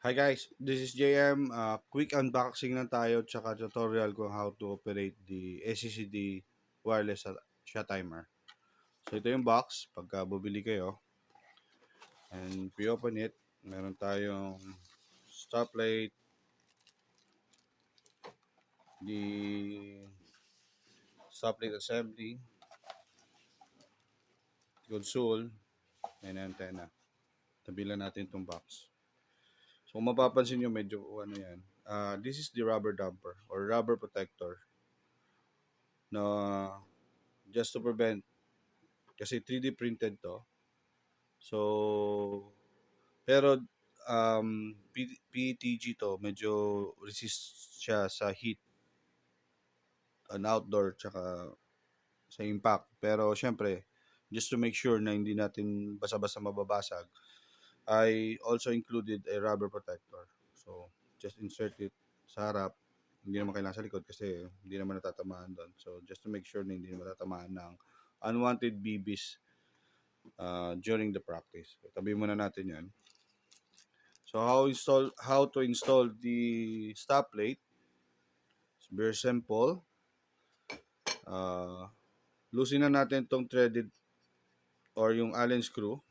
Hi guys, this is JM. Quick unboxing lang tayo tsaka tutorial kung how to operate the SCCD wireless shot timer. So ito yung box pagka bubili kayo and pre-open it. Meron tayong stoplight, the stoplight assembly, console, and antenna. Tabilan natin itong box. So kung mapapansin nyo medyo ano yan. This is the rubber damper or rubber protector na just to prevent kasi 3D printed to. So, pero PETG to, medyo resist siya sa heat and outdoor tsaka sa impact. Pero syempre, just to make sure na hindi natin basa-basa mababasag, I also included a rubber protector. So, just insert it sa harap. Hindi naman kailangan sa likod kasi hindi naman natatamaan doon. So, just to make sure na hindi matatamaan ng unwanted BBs during the practice. So, tabi muna natin yan. So how to install the stop plate? It's very simple. Uh, Loosen na natin tong threaded or yung Allen screw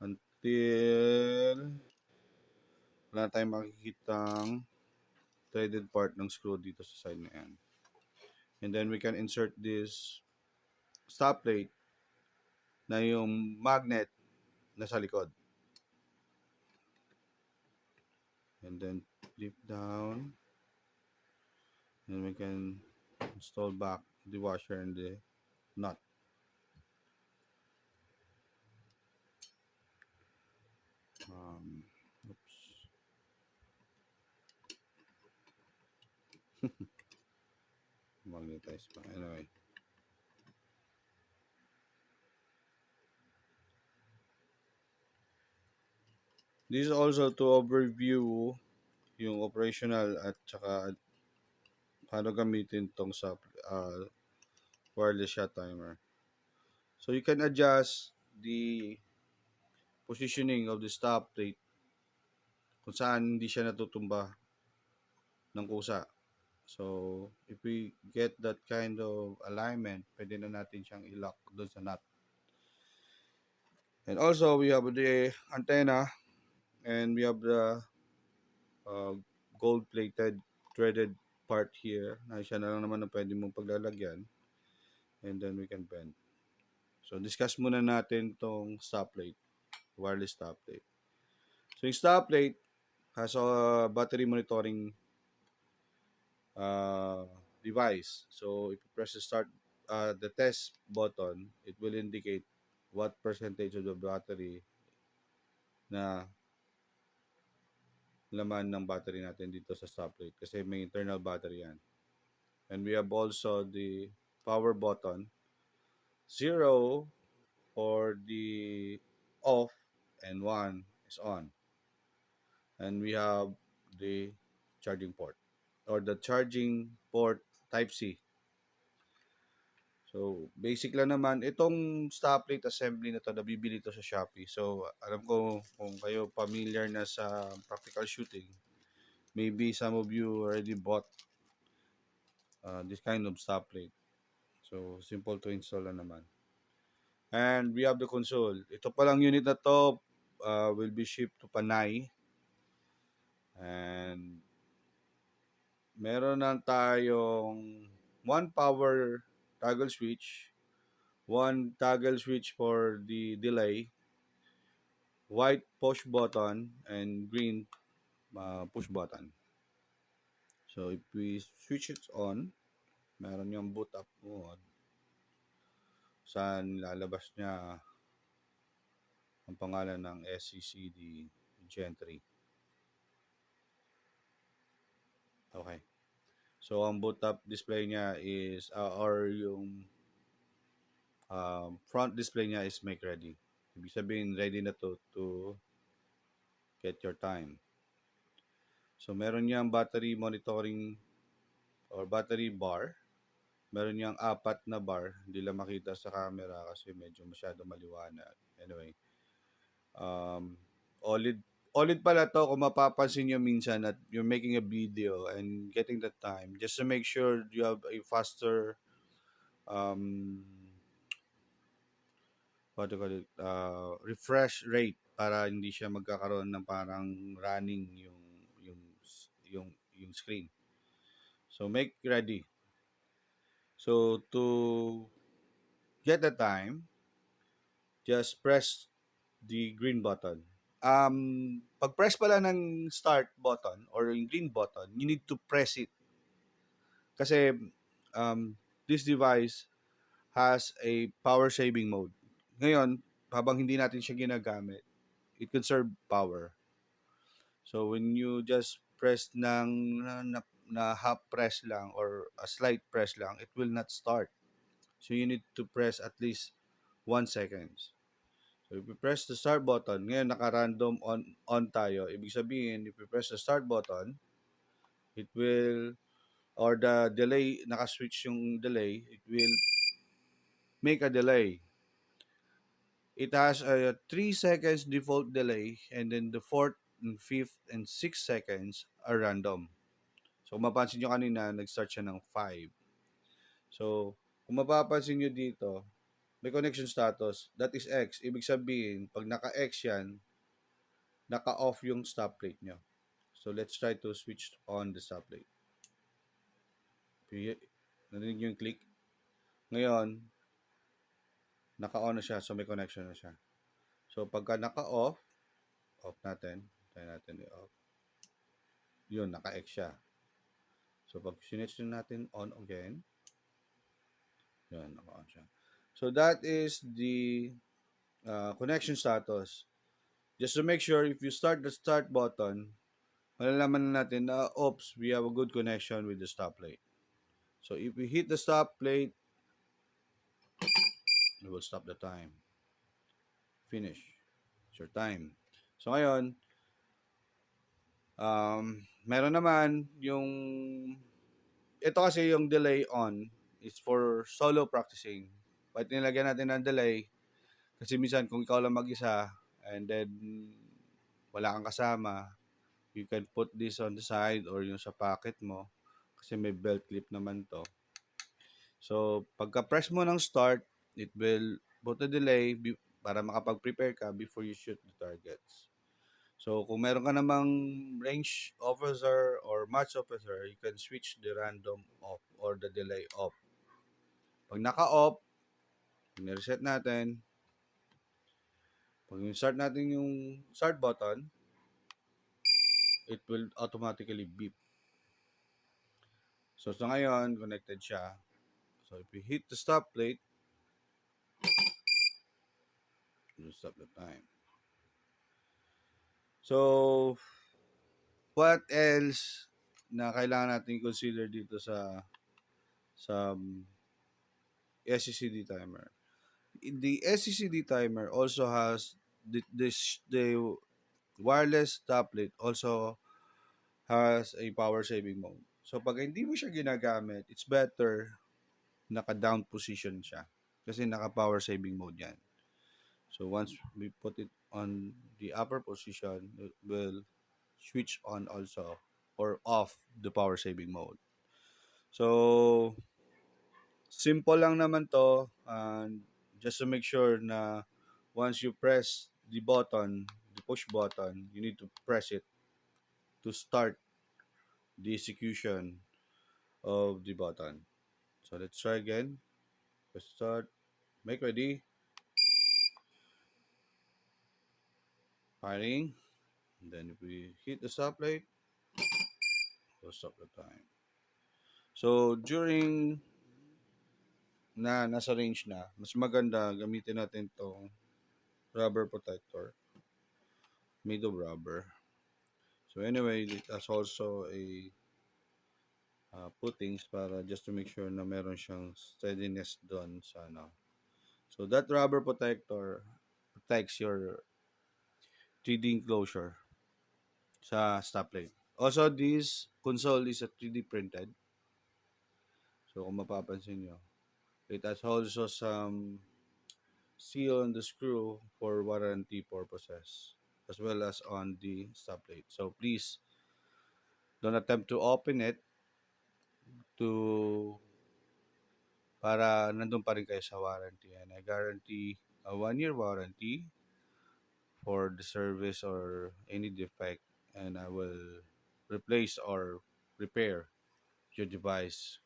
until wala tayong makikitang threaded part ng screw dito sa side na yan. And then we can insert this stop plate na yung magnet na sa likod. And then flip down. And we can install back the washer and the nut. Oops. Magnetize pa. Anyway. This is also to overview yung operational at saka paano gamitin tong sa wireless shot timer. So you can adjust the positioning of the stop plate kung saan hindi siya natutumba ng kusa. So if we get that kind of alignment, pwede na natin siyang i-lock doon sa nut. And also we have the antenna and we have the uh, gold plated threaded part here na siya na lang naman na pwede mong paglalagyan and then we can bend. So discuss muna natin tong stoplight, wireless stoplight. So yung stoplight has a battery monitoring uh, device. So if you press the start the test button, it will indicate what percentage of the battery na laman ng battery natin dito sa stoplight kasi may internal battery yan. And we have also the power button, 0 for the off and 1 is on. And we have the charging port or the charging port type C. So, basic lang naman. Itong stoplight assembly na to, nabibili to sa Shopee. So, alam ko kung kayo familiar na sa practical shooting, maybe some of you already bought this kind of stoplight. So, simple to install lang naman. And we have the console. Ito palang unit na to will be shipped to Panay. And meron na tayong one power toggle switch, one toggle switch for the delay, white push button, and green push button. So if we switch it on, meron yung boot up mode saan lalabas niya ang pangalan ng SCCD Gen 3. Okay. So ang boot up display niya is or yung front display niya is make ready. Ibig sabihin ready na to get your time. So meron niyang battery monitoring or battery bar. Meron niyang 4 na bar. Hindi lang makita sa camera kasi medyo masyado maliwanag. Anyway, um, OLED ulit pala 'to kung mapapansin niyo minsan that you're making a video and getting the time just to make sure you have a faster, um, what do you call it, refresh rate para hindi siya magkakaroon ng parang running yung screen. So, make ready. So, to get the time, just press the green button. Pag-press pala ng start button or yung green button, you need to press it. Kasi this device has a power saving mode. Ngayon, habang hindi natin siya ginagamit, it conserve power. So when you just press na half press lang or a slight press lang, it will not start. So you need to press at least 1 seconds. So if you press the start button, ngayon naka-random on tayo. Ibig sabihin, if you press the start button, it will, or the delay, naka-switch yung delay, it will make a delay. It has a 3 seconds default delay, and then the fourth and fifth and sixth seconds are random. So kung mapansin nyo kanina, nag-start siya ng 5. So kung mapapansin nyo dito, may connection status, that is X. Ibig sabihin, pag naka-X yan, naka-off yung stoplight nyo. So let's try to switch on the stoplight. Narinig nyo yung click? Ngayon, naka-on na siya, so may connection na siya. So pagka naka-off, off natin. Tayo natin i-off. Yun, naka-X siya. So pag sinetch natin on again, yun, naka-on siya. So that is the connection status. Just to make sure, if you start the start button, malalaman na natin na, oops, we have a good connection with the stoplight. So if we hit the stoplight, it will stop the time. Finish. It's your time. So ngayon, meron naman yung, ito kasi yung delay on is for solo practicing. Pag nilagyan natin ng delay, kasi minsan kung ikaw lang mag-isa and then wala kang kasama, you can put this on the side or yung sa pocket mo kasi may belt clip naman to. So, pagka-press mo ng start, it will put a delay para makapag-prepare ka before you shoot the targets. So, kung meron ka namang range officer or match officer, you can switch the random off or the delay off. Pag naka-off, reset natin. Pag start natin yung start button, it will automatically beep. So, sa ngayon, connected siya. So, if we hit the stop plate, it will stop the time. So, what else na kailangan natin consider dito sa SCCD timer? The SCCD timer also has the wireless tablet also has a power saving mode. So pag hindi mo siya ginagamit, it's better naka-down position siya kasi naka-power saving mode yan. So once we put it on the upper position, it will switch on also or off the power saving mode. So simple lang naman to, and just to make sure na once you press the button, the push button, you need to press it to start the execution of the button. So let's try again. Press start, make ready, firing. And then if we hit the stoplight, we'll stop the time. So during na nasa range na, mas maganda gamitin natin tong rubber protector made of rubber. So anyway, it has also a puttings para just to make sure na meron siyang steadiness doon sa ano. So that rubber protector protects your 3D enclosure sa stoplight. Also, this console is a 3D printed. So kung mapapansin nyo, it has also some seal on the screw for warranty purposes as well as on the stoplight. So please don't attempt to open it to para nandun pa rin kayo sa warranty. And I guarantee a 1 year warranty for the service or any defect, and I will replace or repair your device.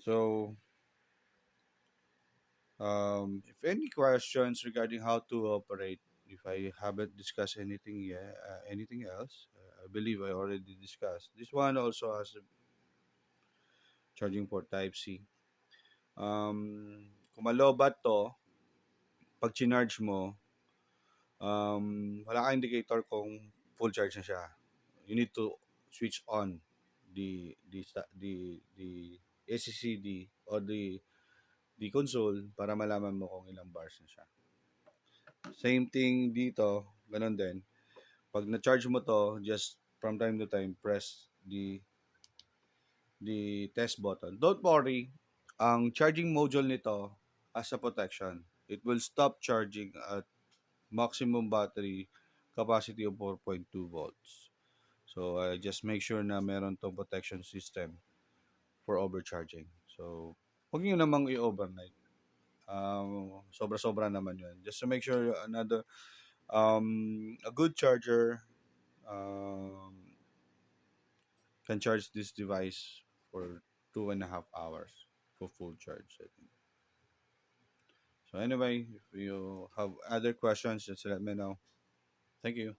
So, if any questions regarding how to operate, if I haven't discussed anything yet, anything else, I believe I already discussed. This one also has a charging port Type C. Kung malobat to, pag chinarge mo, wala kang indicator kung full charge na siya. You need to switch on the ACCD or the console para malaman mo kung ilang bars na siya. Same thing dito, ganun din. Pag na-charge mo to, just from time to time press the test button. Don't worry, ang charging module nito as a protection. It will stop charging at maximum battery capacity of 4.2 volts. So, just make sure na meron tong protection system for overcharging. So, huwag nyo namang i-overnight. Sobra-sobra naman yun. Just to make sure a good charger can charge this device for 2.5 hours for full charge, I think. So anyway, if you have other questions, just let me know. Thank you.